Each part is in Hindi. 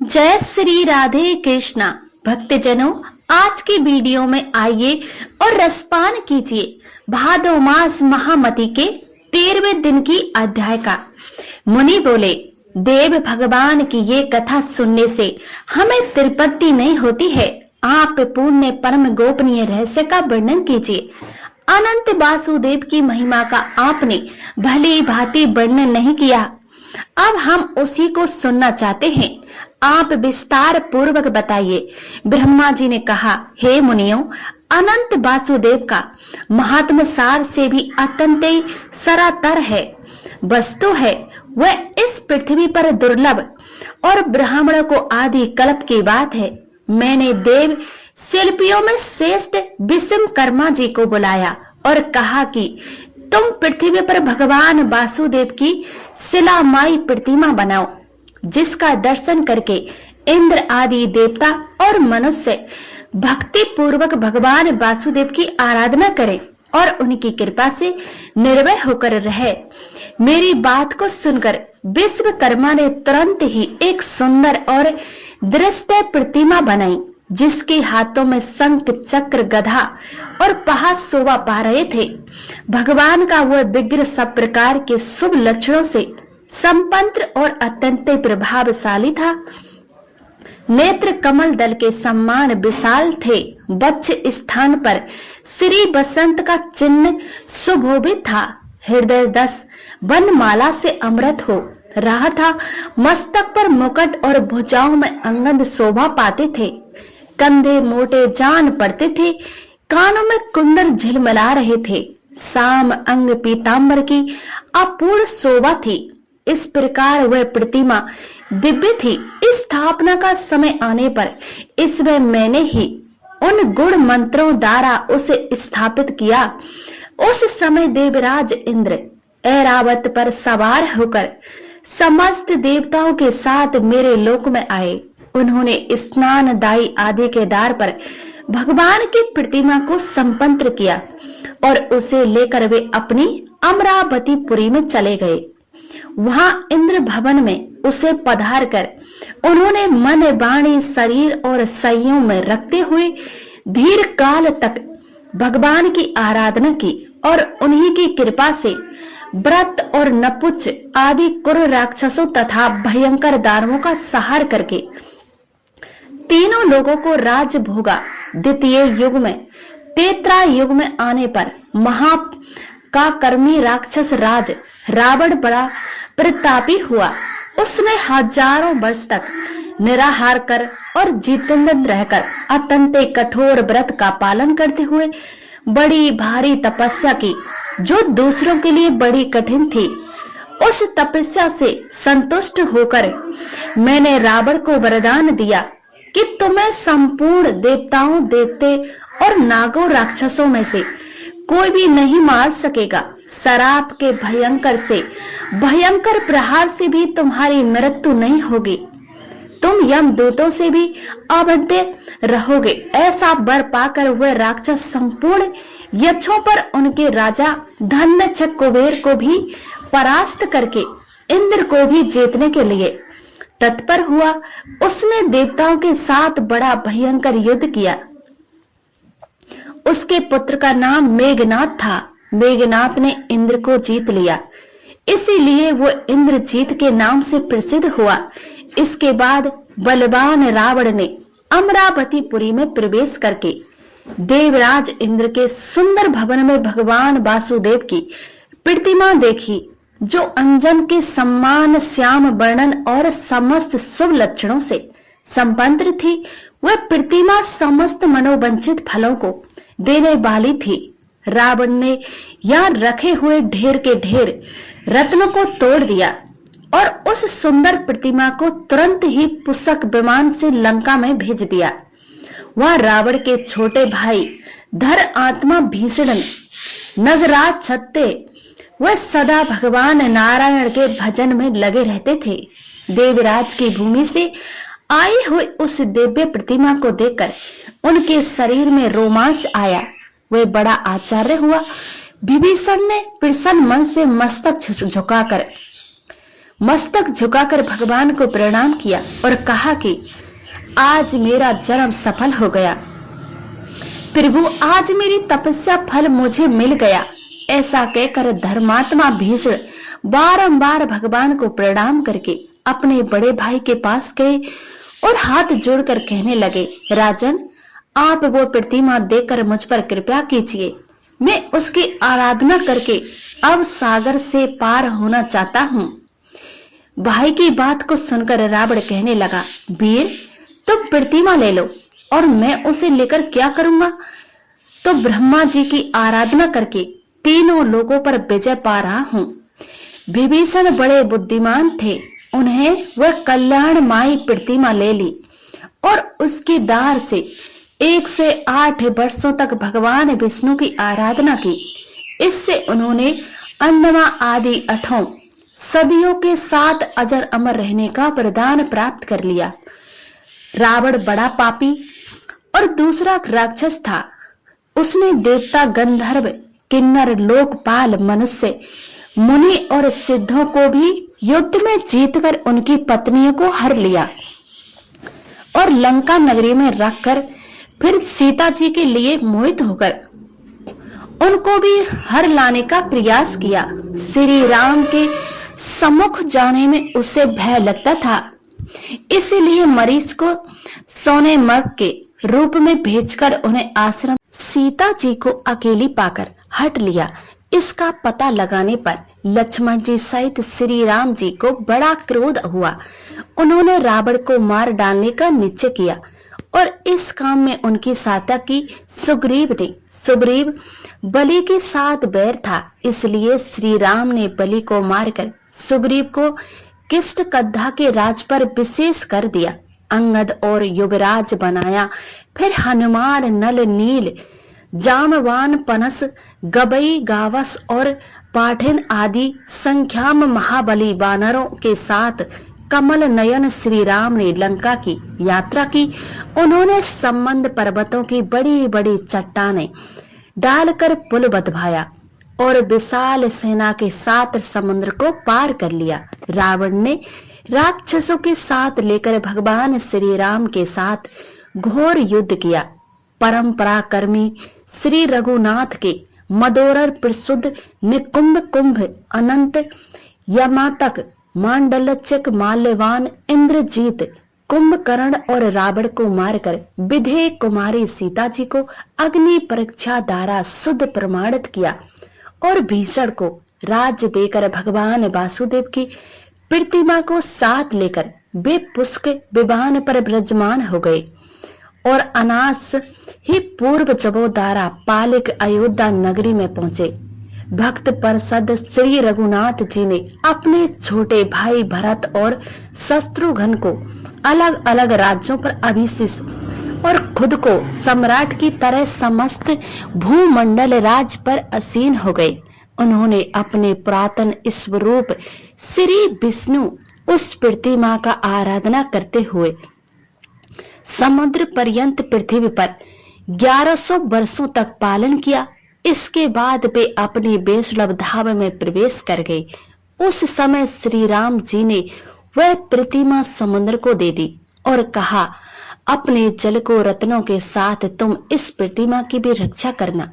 जय श्री राधे कृष्णा। भक्तजनों, आज की वीडियो में आइए और रसपान कीजिए भादो मास महामती के 13वें दिन की अध्याय का। मुनि बोले, देव भगवान की ये कथा सुनने से हमें तृप्ति नहीं होती है। आप पुण्य परम गोपनीय रहस्य का वर्णन कीजिए। अनंत वासुदेव की महिमा का आपने भली भांति वर्णन नहीं किया, अब हम उसी को सुनना चाहते हैं। आप विस्तार पूर्वक बताइए। ब्रह्मा जी ने कहा, हे मुनियों, अनंत वासुदेव का महात्म सार से भी अत्यंत सरातर है वस्तु है। वह इस पृथ्वी पर दुर्लभ और ब्राह्मणों को आदि कल्प की बात है। मैंने देव शिल्पियों में श्रेष्ठ विश्वकर्मा जी को बुलाया और कहा कि तुम पृथ्वी पर भगवान वासुदेव की शिलामयी प्रतिमा बनाओ, जिसका दर्शन करके इंद्र आदि देवता और मनुष्य भक्ति पूर्वक भगवान वासुदेव की आराधना करें और उनकी कृपा से निर्भय होकर रहे। मेरी बात को सुनकर विश्वकर्मा ने तुरंत ही एक सुंदर और दृष्ट प्रतिमा बनाई, जिसके हाथों में शंख चक्र गदा और पहाड़ शोभा पा रहे थे। भगवान का वह विग्रह सब प्रकार के शुभ लक्षणों से संपन्न और अत्यंत प्रभावशाली था। नेत्र कमल दल के समान विशाल थे। वक्ष स्थान पर श्री बसंत का चिन्ह सुशोभित था। हृदय 10 वनमाला से अमृत हो रहा था। मस्तक पर मुकुट और भुजाओं में अंगद शोभा पाते थे। कंधे मोटे जान पड़ते थे। कानों में कुंडल झिलमिला रहे थे। साम अंग पीतांबर की अपूर्ण शोभा थी। इस प्रकार वह प्रतिमा दिव्य थी। स्थापना का समय आने पर इसमें मैंने ही उन गुण मंत्रों द्वारा उसे स्थापित किया। उस समय देवराज इंद्र ऐरावत पर सवार होकर समस्त देवताओं के साथ मेरे लोक में आए। उन्होंने स्नानदायी आदि के द्वार पर भगवान की प्रतिमा को संपन्न किया और उसे लेकर वे अपनी अमरावती पुरी में चले गए। वहां इंद्र भवन में उसे पधार कर उन्होंने मन वाणी शरीर और संयम में रखते हुए दीर्घ काल तक भगवान की आराधना की और उन्हीं की कृपा से व्रत और नपुंस आदि कुर राक्षसों तथा भयंकर दानवों का संहार करके तीनों लोगों को राज्य भोगा। द्वितीय युग में तेत्रा युग में आने पर महा का कर्मी राक्षस राज रावण बड़ा प्रतापी हुआ। उसने हजारों वर्ष तक निराहार कर और जितेंद्र रहकर अत्यंत कठोर व्रत का पालन करते हुए बड़ी भारी तपस्या की, जो दूसरों के लिए बड़ी कठिन थी। उस तपस्या से संतुष्ट होकर मैंने रावण को वरदान दिया कि तुम्हें संपूर्ण देवताओं, दैत्य और नागों राक्षसों में से कोई भी नहीं मार सकेगा। शराप के भयंकर प्रहार से भी तुम्हारी मृत्यु नहीं होगी। तुम यमदूतों से भी अवध्य रहोगे। ऐसा वर पाकर वह राक्षस संपूर्ण यक्षों पर उनके राजा धन्य कुबेर को भी परास्त करके इंद्र को भी जीतने के लिए तत्पर हुआ। उसने देवताओं के साथ बड़ा भयंकर युद्ध किया। उसके पुत्र का नाम मेघनाथ था। मेघनाथ ने इंद्र को जीत लिया, इसीलिए वो इंद्रजीत के नाम से प्रसिद्ध हुआ। इसके बाद बलवान रावण ने अमरावतीपुरी में प्रवेश करके देवराज इंद्र के सुंदर भवन में भगवान वासुदेव की प्रतिमा देखी, जो अंजन के सम्मान श्याम वर्णन और समस्त शुभ लक्षणों से संपन्न थी। वह प्रतिमा समस्त मनोवांछित फलों को देने वाली थी। रावण ने यहाँ रखे हुए ढेर के ढेर रत्नों को तोड़ दिया और उस सुंदर प्रतिमा को तुरंत ही पुष्पक विमान से लंका में भेज दिया। वह रावण के छोटे भाई धर आत्मा भीषण नगराज छत्ते वह सदा भगवान नारायण के भजन में लगे रहते थे। देवराज की भूमि से आई हुई उस दिव्य प्रतिमा को देखकर उनके शरीर में रोमांच आया। वह बड़ा आश्चर्य हुआ। विभीषण ने प्रसन्न मन से मस्तक झुकाकर मस्तक झुकाकर भगवान को प्रणाम किया और कहा कि आज मेरा जन्म सफल हो गया। प्रभु, आज मेरी तपस्या फल मुझे मिल गया। ऐसा कहकर धर्मात्मा भीष्म बारंबार भगवान को प्रणाम करके अपने बड़े भाई के पास गए और हाथ जोड़कर कहने लगे, राजन, आप वो प्रतिमा देखकर मुझ पर कृपा कीजिए। मैं उसकी आराधना करके अब सागर से पार होना चाहता हूँ। भाई की बात को सुनकर रावण कहने लगा, वीर, तुम प्रतिमा ले लो और मैं उसे लेकर क्या करूंगा? तो ब्रह्मा जी की आराधना करके तीनों लोगों पर विजय पा रहा हूँ। विभीषण बड़े बुद्धिमान थे, उन्हें वह कल्याणमयी प्रतिमा ले ली और उसके दार से 1 से 8 वर्षों तक भगवान विष्णु की आराधना की। इससे उन्होंने अन्नमा आदि 8 सदियों के साथ अजर अमर रहने का वरदान प्राप्त कर लिया। रावण बड़ा पापी और दूसरा राक्षस था। उसने देवता, गंधर्व, किन्नर, लोकपाल, मनुष्य, मुनि और सिद्धों को भी युद्ध में जीतकर उनकी पत्नियों को हर लिया और लंका नगरी में रखकर फिर सीता जी के लिए मोहित होकर उनको भी हर लाने का प्रयास किया। श्री राम के सम्मुख जाने में उसे भय लगता था, इसीलिए मरीच को सोने मर्ग के रूप में भेजकर उन्हें आश्रम सीता जी को अकेली पाकर हट लिया। इसका पता लगाने पर लक्ष्मण जी सहित श्री राम जी को बड़ा क्रोध हुआ। उन्होंने रावण को मार डालने का निश्चय किया और इस काम में उनकी सहायता की सुग्रीव ने। सुग्रीव बलि के साथ बैर था, इसलिए श्री राम ने बलि को मारकर सुग्रीव को किष्किंधा के राज पर विशेष कर दिया, अंगद और युवराज बनाया। फिर हनुमान, नल, नील, जामवान, पनस, गबई, गावस और पाठन आदि संख्या में महाबली वानरों के साथ कमल नयन श्री राम ने लंका की यात्रा की। उन्होंने संबंध पर्वतों की बड़ी बड़ी चट्टानें डालकर पुल बंधवाया और विशाल सेना के साथ समुद्र को पार कर लिया। रावण ने राक्षसों के साथ लेकर भगवान श्री राम के साथ घोर युद्ध किया। परंपराकर्मी श्री रघुनाथ के मदोरर, प्रसुद्ध, निकुंभ, कुंभ, अनंत, यमातक, मांडलचक, माल्यवान, इंद्रजीत, कुंभकर्ण और रावण को मारकर विधेय कुमारी सीता जी को अग्नि परीक्षा द्वारा शुद्ध प्रमाणित किया और भीषण को राज्य देकर भगवान वासुदेव की प्रतिमा को साथ लेकर वे पुष्क विमान पर विराजमान हो गए और अनास ही पूर्व जबोदारा पालिक अयोध्या नगरी में पहुंचे। भक्त परिषद श्री रघुनाथ जी ने अपने छोटे भाई भरत और शत्रुघ्न को अलग अलग राज्यों पर अभिषिक्त और खुद को सम्राट की तरह समस्त भूमंडल राज पर आसीन हो गए। उन्होंने अपने पुरातन स्वरूप श्री विष्णु उस प्रतिमा का आराधना करते हुए समुद्र पर्यंत पृथ्वी पर 1100 वर्षों तक पालन किया। इसके बाद वे अपने वैष्णव धाम में प्रवेश कर गए। उस समय श्री राम जी ने वह प्रतिमा समुद्र को दे दी और कहा, अपने जल को रत्नों के साथ तुम इस प्रतिमा की भी रक्षा करना।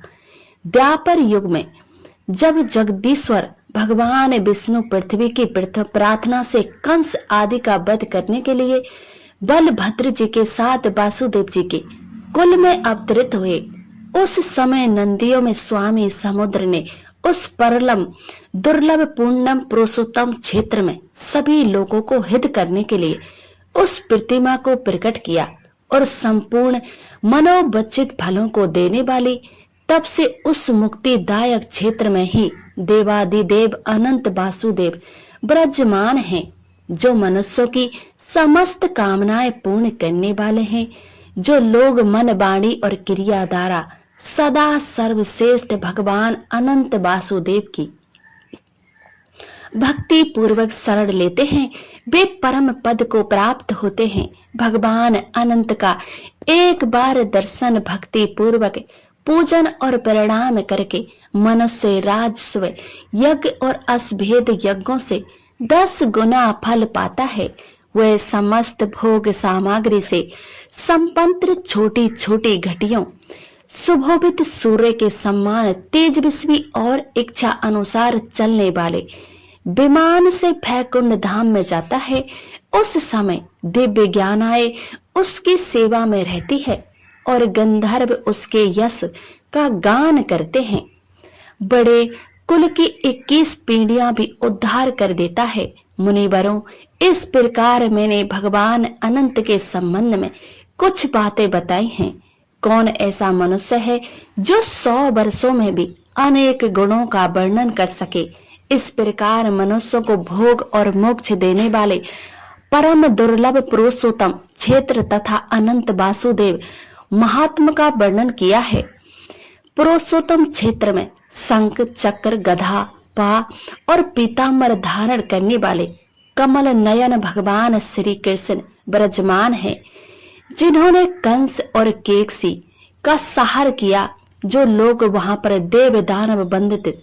द्वापर युग में जब जगदीश्वर भगवान विष्णु पृथ्वी की प्रार्थना से कंस आदि का वध करने के लिए बलभद्र जी के साथ वासुदेव जी के कुल में अवतरित हुए, उस समय नंदियों में स्वामी समुद्र ने उस परलम दुर्लभ पूर्णम पुरुषोत्तम क्षेत्र में सभी लोगों को हित करने के लिए उस प्रतिमा को प्रकट किया और संपूर्ण मनोवचित फलों को देने वाली तब से उस मुक्तिदायक क्षेत्र में ही देवादिदेव अनंत वासुदेव विराजमान हैं, जो मनुष्यों की समस्त कामनाएं पूर्ण करने वाले हैं, जो लोग मन, वाणी और क्रिया द्वारा सदा सर्वश्रेष्ठ भगवान अनंत वासुदेव की भक्ति पूर्वक शरण लेते हैं, वे परम पद को प्राप्त होते हैं। भगवान अनंत का एक बार दर्शन भक्ति पूर्वक पूजन और प्रणाम करके मनुष्य राजस्व यज्ञ और अश्वमेध यज्ञों से 10 गुना फल पाता है। वह समस्त भोग सामग्री से संपन्न छोटी छोटी घटियों, सुशोभित सूर्य के समान तेजस्वी और इच्छा अनुसार चलने वाले विमान से वैकुंठ धाम में जाता है। उस समय दिव्य ज्ञानाएं उसकी सेवा में रहती है और गंधर्व उसके यश का गान करते हैं। बड़े कुल की 21 पीढ़ियां भी उद्धार कर देता है। मुनिवरों, इस प्रकार मैंने भगवान अनंत के संबंध में कुछ बातें बताई हैं। कौन ऐसा मनुष्य है जो 100 वर्षों में भी अनेक गुणों का वर्णन कर सके। इस प्रकार मनुष्य को भोग और मोक्ष देने वाले परम दुर्लभ पुरुषोत्तम क्षेत्र तथा अनंत वासुदेव महात्मा का वर्णन किया है। पुरुषोत्तम क्षेत्र में शंख, चक्र, गदा, पा और पीतांबर धारण करने वाले कमल नयन भगवान श्री कृष्ण विराजमान है, जिन्होंने कंस और केकसी का संहार किया। जो लोग वहां पर देव दानव बंदित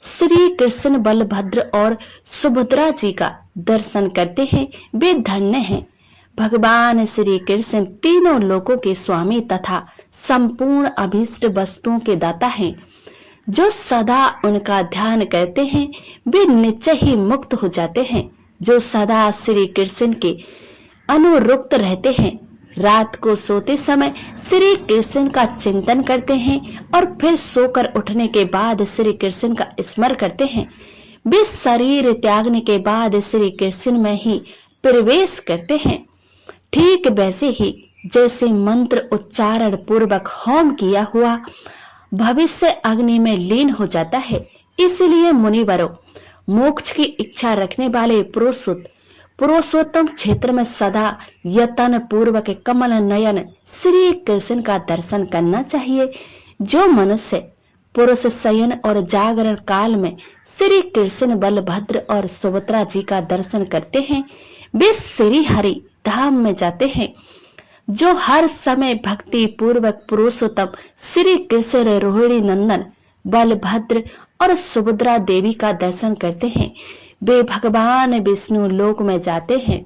श्री कृष्ण, बलभद्र और सुभद्रा जी का दर्शन करते हैं, वे धन्य हैं। भगवान श्री कृष्ण तीनों लोकों के स्वामी तथा संपूर्ण अभीष्ट वस्तुओं के दाता हैं। जो सदा उनका ध्यान करते हैं वे निश्चय ही मुक्त हो जाते हैं। जो सदा श्री कृष्ण के अनुरुक्त रहते हैं, रात को सोते समय श्री कृष्ण का चिंतन करते हैं और फिर सोकर उठने के बाद श्री कृष्ण का स्मरण करते हैं, वे शरीर त्यागने के बाद श्री कृष्ण में ही प्रवेश करते हैं। ठीक वैसे ही जैसे मंत्र उच्चारण पूर्वक होम किया हुआ भविष्य अग्नि में लीन हो जाता है, इसलिए मुनिवरों, मोक्ष की इच्छा रखने वाले पुरुषोत्तम क्षेत्र में सदा यतन पूर्वक कमल नयन श्री कृष्ण का दर्शन करना चाहिए। जो मनुष्य पुरुष शयन और जागरण काल में श्री कृष्ण, बलभद्र और सुभद्रा जी का दर्शन करते हैं, वे श्री हरि धाम में जाते हैं। जो हर समय भक्ति पूर्वक पुरुषोत्तम श्री कृष्ण, रोहिणी नंदन, बलभद्र और सुभद्रा देवी का दर्शन करते हैं, वे भगवान विष्णु लोक में जाते हैं।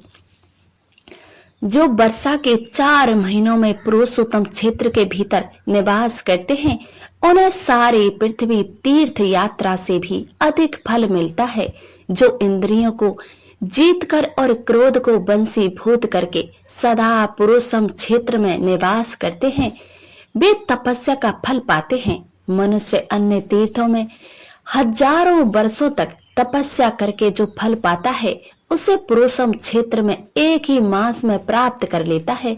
जो वर्षा के 4 महीनों में पुरुषोत्तम क्षेत्र के भीतर निवास करते हैं, उन्हें सारी पृथ्वी तीर्थ यात्रा से भी अधिक फल मिलता है। जो इंद्रियों को जीतकर और क्रोध को वंशीभूत करके सदा पुरुषोत्तम क्षेत्र में निवास करते हैं, वे तपस्या का फल पाते हैं। मनुष्य अन्य तीर्थों में हजारों वर्षों तक तपस्या करके जो फल पाता है, उसे पुरुषोत्तम क्षेत्र में एक ही मास में प्राप्त कर लेता है।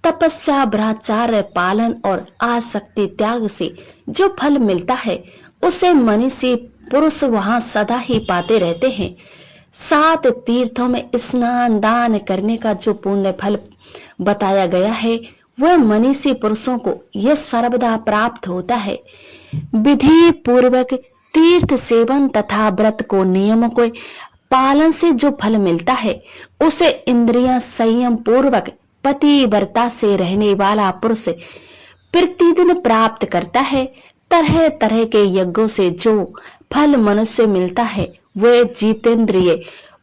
तपस्या, ब्रह्मचर्य पालन और आसक्ति त्याग से जो फल मिलता है, उसे मनीषी पुरुष वहां सदा ही पाते रहते हैं। 7 तीर्थों में स्नान दान करने का जो पुण्य फल बताया गया है, वह मनीषी पुरुषों को यह सर्वदा प्राप्त होता है। विधि पूर्वक तीर्थ सेवन तथा व्रत को नियमों के पालन से जो फल मिलता है, उसे इंद्रियां संयम पूर्वक पतिव्रता से रहने वाला पुरुष प्रतिदिन प्राप्त करता है। तरह तरह के यज्ञों से जो फल मनुष्य मिलता है, वह जितेंद्रिय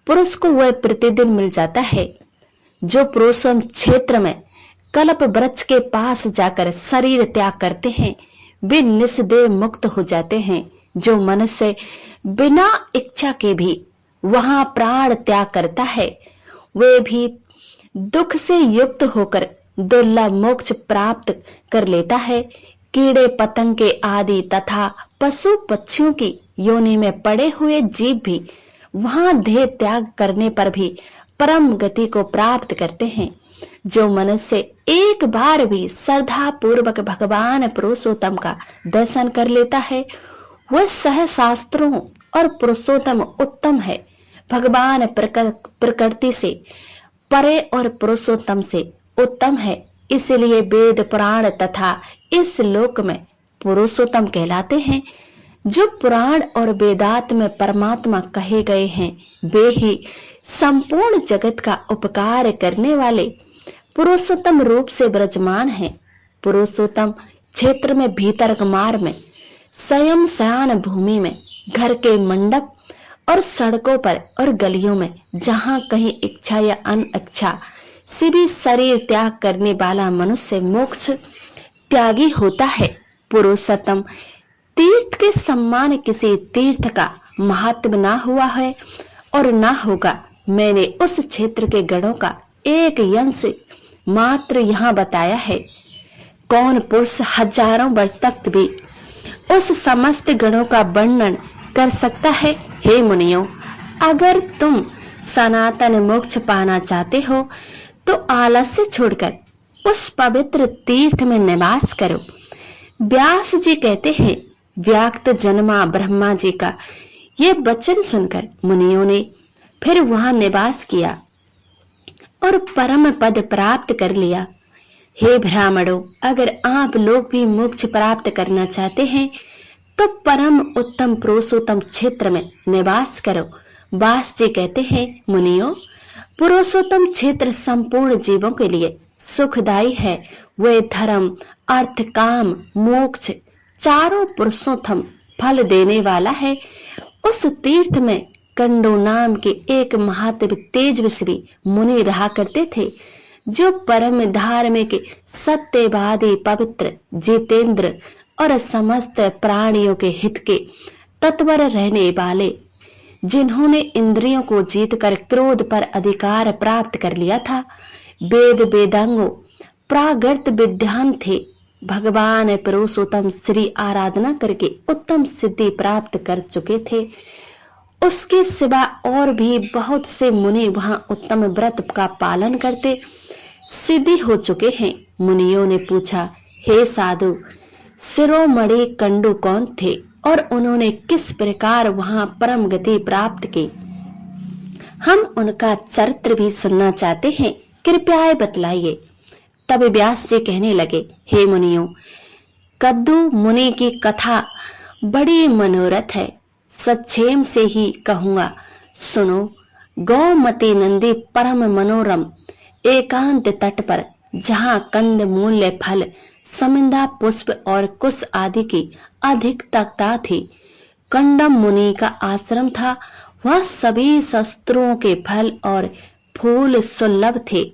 पुरुष को वह प्रतिदिन मिल जाता है। जो पुरुषोत्तम क्षेत्र में कल्प वृक्ष के पास जाकर शरीर त्याग करते हैं, वे निस्देह मुक्त हो जाते हैं। जो मनुष्य बिना इच्छा के भी वहां प्राण त्याग करता है, वे भी दुख से युक्त होकर दुर्लभ मोक्ष प्राप्त कर लेता है। कीड़े पतंगे आदि तथा पशु पक्षियों की योनि में पड़े हुए जीव भी वहां देह त्याग करने पर भी परम गति को प्राप्त करते हैं। जो मनुष्य एक बार भी श्रद्धा पूर्वक भगवान पुरुषोत्तम का दर्शन कर लेता है, वह सह शास्त्रों और पुरुषोत्तम उत्तम है। भगवान प्रकृति से परे और पुरुषोत्तम से उत्तम है, इसलिए वेद पुराण तथा इस लोक में पुरुषोत्तम कहलाते हैं। जो पुराण और वेदांत में परमात्मा कहे गए हैं, वे ही संपूर्ण जगत का उपकार करने वाले पुरुषोत्तम रूप से विराजमान हैं। पुरुषोत्तम क्षेत्र में भीतर मार्ग में स्वयं शयन भूमि में घर के मंडप और सड़कों पर और गलियों में जहां कहीं इच्छा या अनिच्छा से भी शरीर त्याग करने वाला मनुष्य मोक्ष त्यागी होता है। पुरुषोत्तम तीर्थ के सम्मान किसी तीर्थ का महात्म ना हुआ है और ना होगा। मैंने उस क्षेत्र के गणों का एक अंश मात्र यहाँ बताया है। कौन पुरुष हजारों वर्ष तक भी उस समस्त गणों का वर्णन कर सकता है? हे मुनियों, अगर तुम सनातन मोक्ष पाना चाहते हो तो आलस्य छोड़कर उस पवित्र तीर्थ में निवास करो। व्यास जी कहते हैं, व्याक्त जन्मा ब्रह्मा जी का ये वचन सुनकर मुनियों ने फिर वहां निवास किया और परम पद प्राप्त कर लिया। हे ब्राह्मणों, अगर आप लोग भी मोक्ष प्राप्त करना चाहते हैं तो परम उत्तम पुरुषोत्तम क्षेत्र में निवास करो। व्यास जी कहते हैं, मुनियों, पुरुषोत्तम क्षेत्र संपूर्ण जीवों के लिए सुखदायी है। वे धर्म, अर्थ, काम, मोक्ष चारों पुरुषोत्तम फल देने वाला है। उस तीर्थ में कंडो नाम के एक महात्म तेजस्वी मुनि रहा करते थे, जो परम धार्मिक, सत्यवादी, पवित्र, जितेंद्र और समस्त प्राणियों के हित के तत्पर रहने वाले, जिन्होंने इंद्रियों को जीतकर क्रोध पर अधिकार प्राप्त कर लिया था, वेद वेदांगों प्रागर्त विद्वान थे। भगवान पुरुषोत्तम श्री आराधना करके उत्तम सिद्धि प्राप्त कर चुके थे। उसके सिवा और भी बहुत से मुनि वहां उत्तम व्रत का पालन करते सिद्धि हो चुके हैं। मुनियों ने पूछा, हे साधु, शिरोमणि कंडू कौन थे और उन्होंने किस प्रकार वहां परम गति प्राप्त की? हम उनका चरित्र भी सुनना चाहते हैं, कृपया बतलाइए। तब व्यास जी कहने लगे, हे मुनियों, कद्दू मुनि की कथा बड़ी मनोरथ है, सक्षेम से ही कहूंगा, सुनो। गौमती नंदी परम मनोरम एकांत तट पर, जहाँ कंद मूल्य फल, समिंदा पुष्प और कुश आदि की अधिकता थी, कंडम मुनि का आश्रम था। वह सभी शस्त्रों के फल और फूल सुलभ थे।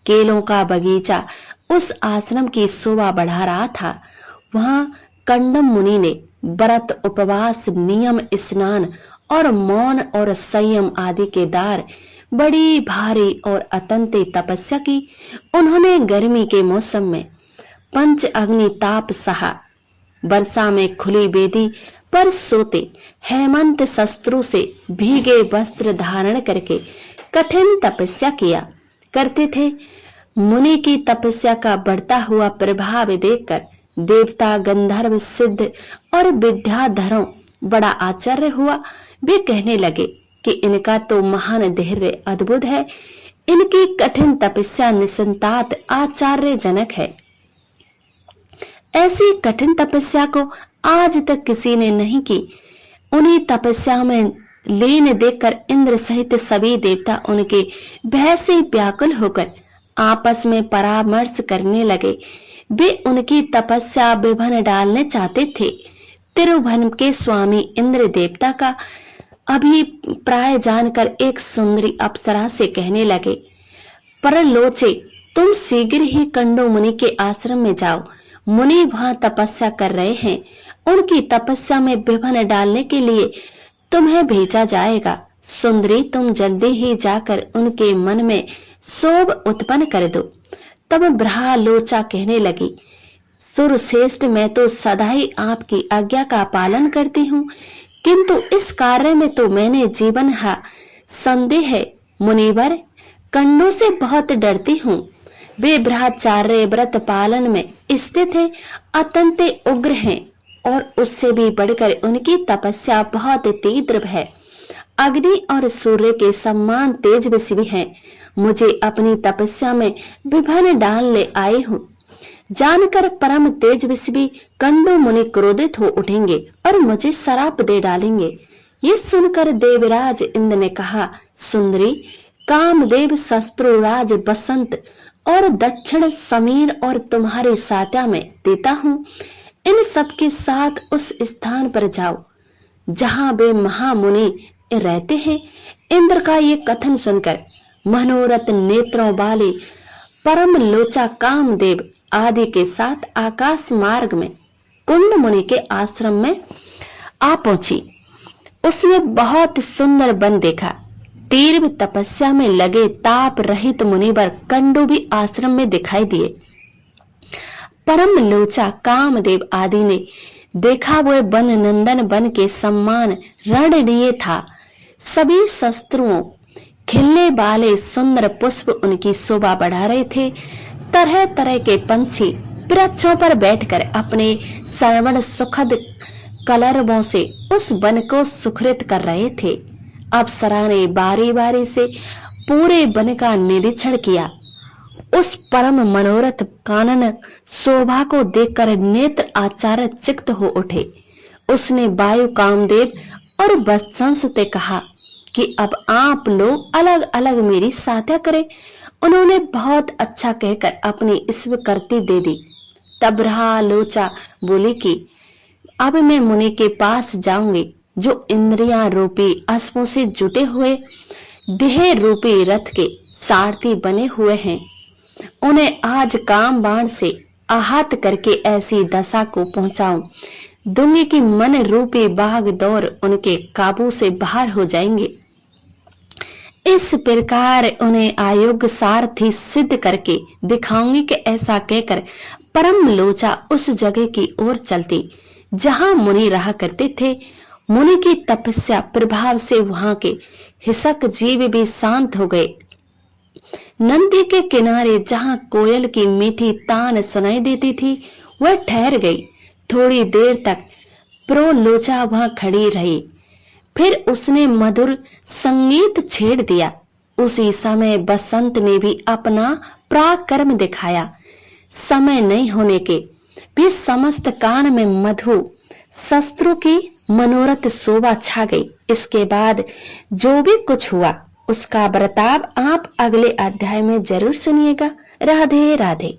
केलों का बगीचा उस आश्रम की शोभा बढ़ा रहा था। वहां कंडम मुनि ने व्रत, उपवास, नियम, स्नान और मौन और संयम आदि के द्वार बड़ी भारी और अत्यंत तपस्या की। उन्होंने गर्मी के मौसम में पंच अग्नि ताप सहा, वर्षा में खुली बेदी पर सोते, हेमंत शस्त्रों से भीगे वस्त्र धारण करके कठिन तपस्या किया करते थे। मुनि की तपस्या का बढ़ता हुआ प्रभाव देखकर देवता, गंधर्व, सिद्ध और विद्याधरों बड़ा आश्चर्य हुआ। वे कहने लगे कि इनका तो महान धैर्य अद्भुत है। इनकी कठिन तपस्या निसंतात आश्चर्यजनक है। ऐसी कठिन तपस्या को आज तक किसी ने नहीं की। उन्हीं तपस्या में लीन देखकर इंद्र सहित सभी देवता उनके भय से व्याकुल होकर आपस में परामर्श करने लगे। वे उनकी तपस्या विभन डालने चाहते थे। तिरुभन के स्वामी इंद्र देवता का अभिप्राय जानकर एक सुंदरी अप्सरा से कहने लगे, परलोचे, तुम शीघ्र ही कंडो मुनि के आश्रम में जाओ। मुनि वहां तपस्या कर रहे हैं। उनकी तपस्या में विघ्न डालने के लिए तुम्हें भेजा जाएगा। सुंदरी, तुम जल्दी ही जाकर उनके मन में शोभ उत्पन्न कर दो। तब ब्रह्मलोचा कहने लगी, सुरश्रेष्ठ, मैं तो सदा ही आपकी आज्ञा का पालन करती हूँ, किंतु इस कार्य में तो मैंने जीवन संदेह है। मुनिवर, कंडों से बहुत डरती हूँ। वे ब्रह्मचार्य व्रत पालन में स्थित है, अत्यंत उग्र हैं और उससे भी बढ़कर उनकी तपस्या बहुत तीव्र है। अग्नि और सूर्य के समान तेजस्वी हैं। मुझे अपनी तपस्या में विघ्न डालने आए हूँ। जानकर परम तेजस्वी कंडो मुनि क्रोधित हो उठेंगे और मुझे श्राप दे डालेंगे। ये सुनकर देवराज इंद्र ने कहा, सुंदरी, कामदेव, शस्त्रुराज बसंत और दक्षिण समीर और तुम्हारी सात्या में देता हूँ। इन सब के साथ उस स्थान पर जाओ जहाँ वे महामुनि रहते हैं। इंद्र का ये कथन सुनकर मनोरथ नेत्रों वाले परम लोचा कामदेव आदि के साथ आकाश मार्ग में कुंड मुनि के आश्रम में आ पहुंची। उसने बहुत सुंदर वन देखा। तीव्र तपस्या में लगे ताप रहित मुनिवर कंडू भी आश्रम में दिखाई दिए। परम लोचा कामदेव आदि ने देखा वह वन नंदन वन के सम्मान रणनीय था। सभी शस्त्रों खिलने वाले सुंदर पुष्प उनकी शोभा बढ़ा रहे थे। तरह तरह के पंछी वृक्षों पर बैठकर अपने श्रवण सुखद कलरवों से उस वन को सुखरित कर रहे थे। अप्सरा ने बारी बारी से पूरे वन का निरीक्षण किया। उस परम मनोरथ कानन शोभा को देखकर नेत्र आश्चर्यचकित हो उठे। उसने वायु कामदेव और वत्संस से कहा कि अब आप लोग अलग अलग मेरी साथया करें। उन्होंने बहुत अच्छा कहकर अपनी स्वीकृति दे दी। तब रहा लोचा बोली कि अब मैं मुनि के पास जाऊंगी जो इंद्रियां रूपी अश्वों से जुटे हुए देह रूपी रथ के सारथी बने हुए हैं। उन्हें आज काम बाण से आहत करके ऐसी दशा को पहुंचाऊं दूंगी कि मन रूपी बाघ दौड़ उनके काबू से बाहर हो जाएंगे। इस प्रकार उन्हें अयोग्य सारथी सिद्ध करके दिखाऊंगी कि ऐसा कहकर परम लोचा उस जगह की ओर चलती जहां मुनि रहा करते थे। मुनि की तपस्या प्रभाव से वहां के हिंसक जीव भी शांत हो गए। नदी के किनारे जहां कोयल की मीठी तान सुनाई देती थी वह ठहर गई। थोड़ी देर तक प्रोलोचा वहां खड़ी रही। फिर उसने मधुर संगीत छेड़ दिया। उसी समय बसंत ने भी अपना पराक्रम दिखाया। समय नहीं होने के भी समस्त कान में मधु शस्त्रों की मनोरथ शोभा छा गई। इसके बाद जो भी कुछ हुआ उसका बर्ताव आप अगले अध्याय में जरूर सुनिएगा। राधे राधे।